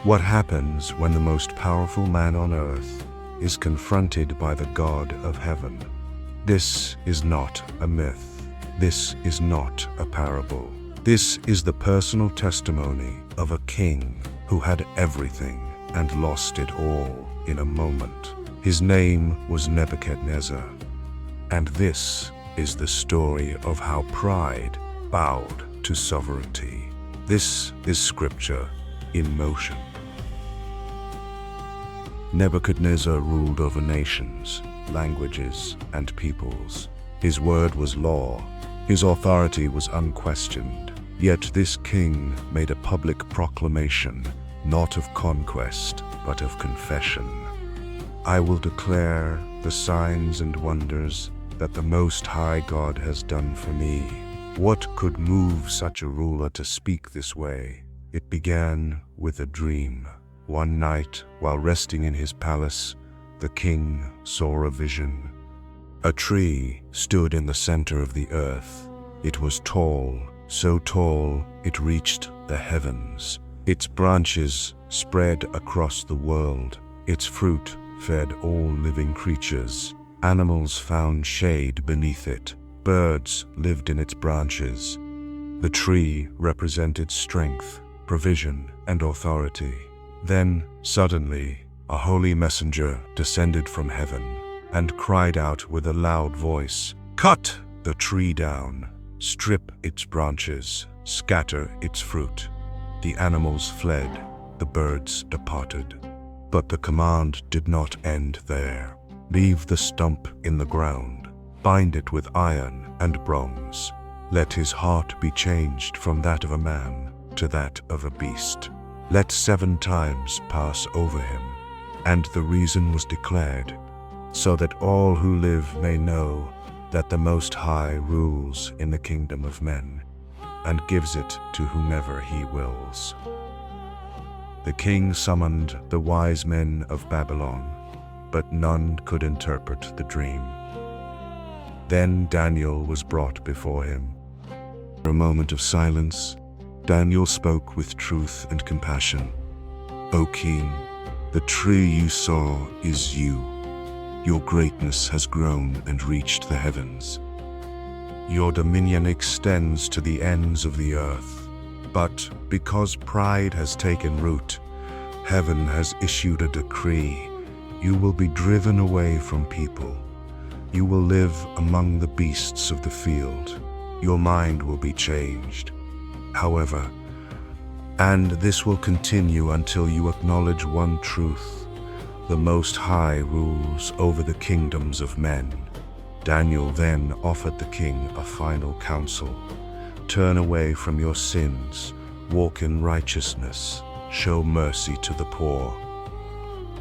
What happens when the most powerful man on earth is confronted by the God of heaven? This is not a myth. This is not a parable. This is the personal testimony of a king who had everything and lost it all in a moment. His name was Nebuchadnezzar. And this is the story of how pride bowed to sovereignty. This is scripture in motion. Nebuchadnezzar ruled over nations, languages, and peoples. His word was law. His authority was unquestioned. Yet this king made a public proclamation, not of conquest, but of confession. I will declare the signs and wonders that the Most High God has done for me. What could move such a ruler to speak this way? It began with a dream. One night, while resting in his palace, the king saw a vision. A tree stood in the center of the earth. It was tall, so tall it reached the heavens. Its branches spread across the world. Its fruit fed all living creatures. Animals found shade beneath it. Birds lived in its branches. The tree represented strength, provision, and authority. Then, suddenly, a holy messenger descended from heaven and cried out with a loud voice, "Cut the tree down, strip its branches, scatter its fruit." The animals fled, the birds departed. But the command did not end there. Leave the stump in the ground, bind it with iron and bronze. Let his heart be changed from that of a man to that of a beast. Let 7 times pass over him. And the reason was declared, so that all who live may know that the Most High rules in the kingdom of men, and gives it to whomever he wills. The king summoned the wise men of Babylon, but none could interpret the dream. Then Daniel was brought before him. For a moment of silence, Daniel spoke with truth and compassion. "O king, the tree you saw is you. Your greatness has grown and reached the heavens. Your dominion extends to the ends of the earth. But because pride has taken root, heaven has issued a decree. You will be driven away from people. You will live among the beasts of the field. Your mind will be changed. However, and this will continue until you acknowledge one truth: the Most High rules over the kingdoms of men." Daniel then offered the king a final counsel. "Turn away from your sins, walk in righteousness, show mercy to the poor.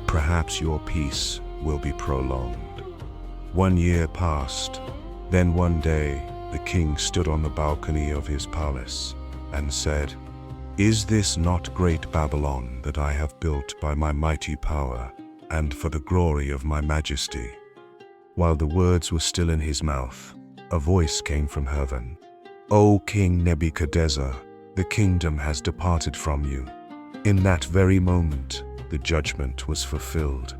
Perhaps your peace will be prolonged." 1 year passed. Then one day, the king stood on the balcony of his palace and said, "Is this not great Babylon that I have built by my mighty power and for the glory of my majesty?" While the words were still in his mouth, a voice came from heaven. "O King Nebuchadnezzar, the kingdom has departed from you." In that very moment, the judgment was fulfilled.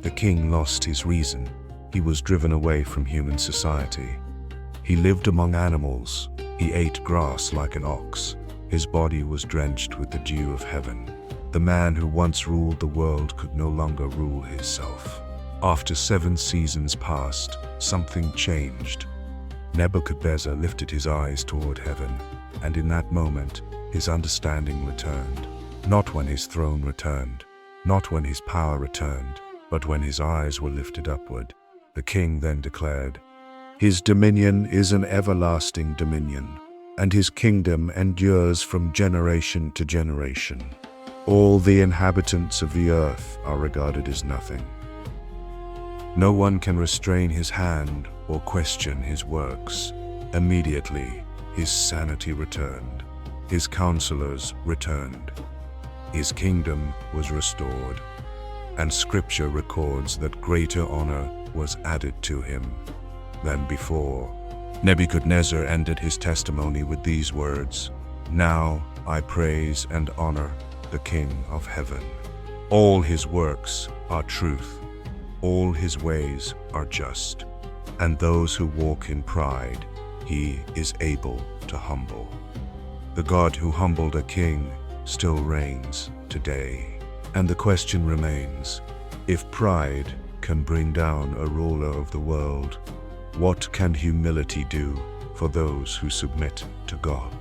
The king lost his reason. He was driven away from human society. He lived among animals. He ate grass like an ox. His body was drenched with the dew of heaven. The man who once ruled the world could no longer rule himself. After 7 seasons passed, something changed. Nebuchadnezzar lifted his eyes toward heaven, and in that moment, his understanding returned. Not when his throne returned, not when his power returned, but when his eyes were lifted upward. The king then declared, "His dominion is an everlasting dominion, and his kingdom endures from generation to generation. All the inhabitants of the earth are regarded as nothing. No one can restrain his hand or question his works." Immediately, his sanity returned. His counselors returned. His kingdom was restored. And scripture records that greater honor was added to him than before. Nebuchadnezzar ended his testimony with these words, "Now I praise and honor the King of heaven. All his works are truth, all his ways are just, and those who walk in pride, he is able to humble. The God who humbled a king still reigns today. And the question remains, if pride can bring down a ruler of the world, what can humility do for those who submit to God?